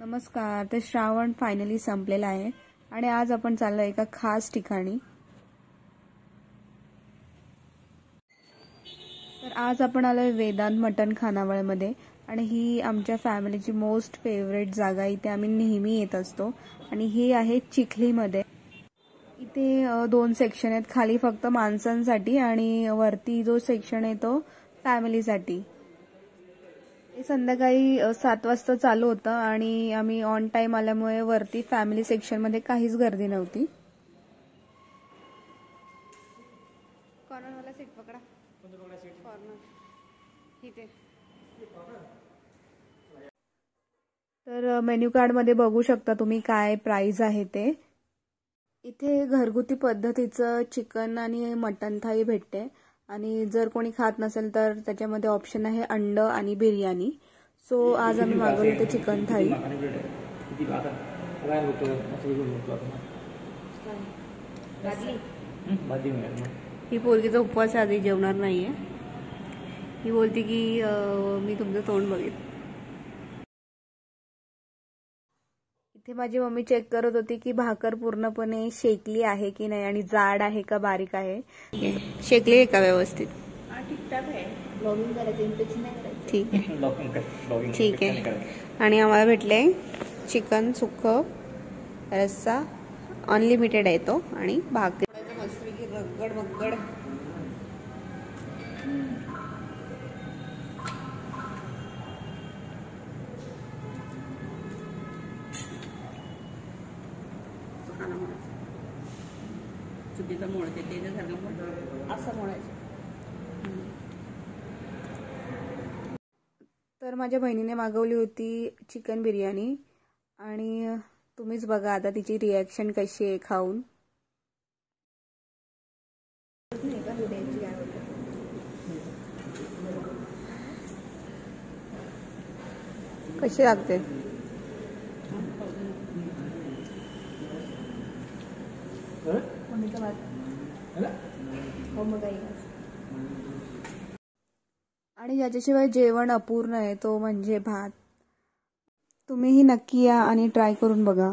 नमस्कार. तर श्रावण फायनली संपलेला आहे आणि आज आपण चाललो एका खास ठिकाणी. तर आज आपण आलोय वेदांत मटन खानावळमध्ये आणि ही आमच्या फॅमिलीची मोस्ट फेवरेट जागा. इथे आम्ही नेहमी येत असतो आणि ही आहे चिखलीमध्ये. इथे दोन सेक्शन आहेत, खाली फक्त माणसांसाठी आणि वरती जो सेक्शन आहे तो फॅमिलीसाठी. संध्याकाळी 7 वाजता चालू होतं आणि आम्ही ऑन टाइम आल्यामुळे वरती फॅमिली सेक्शन मध्ये काहीच गर्दी नव्हती. कॉर्नर वाला सीट पकडा. कॉर्नर इथे. तर मेन्यू कार्ड मध्ये बघू शकता तुम्ही काय प्राइस आहे ते. इथे घरगुती पद्धतीचं चिकन आणि मटन थाळी भेटते आणि जर कोणी खात नसेल तर त्याच्यामध्ये ऑप्शन आहे अंड आणि बिर्याणी. सो आज आम्ही मागवली ते चिकन थाळी. ही पोरगीचा उपवास आधी जेवणार नाहीये. ही बोलती की मी तुमचं तोंड बघेन. इथे माझी मम्मी चेक करत होती की भाकर पूर्णपणे शेकली आहे की नाही आणि जाड आहे का बारीक आहे. शेकली आहे का व्यवस्थित? ठीक आहे. ठीक आहे. आणि आम्हाला भेटले चिकन सुक्कं, रस्सा अनलिमिटेड आहे तो आणि भाकरी मस्तपैकी रगड बगड. चुकीचं मोडते ते असं मोडायचं. तर माझ्या बहिणीने मागवली होती चिकन बिर्याणी आणि तुम्हीच बघा आता तिची रिॲक्शन कशी आहे खाऊन. कशी लागते? आणि ज्याच्याशिवाय जेवण अपूर्ण आहे तो म्हणजे भात. तुम्हीही नक्की या आणि ट्राय करून बघा.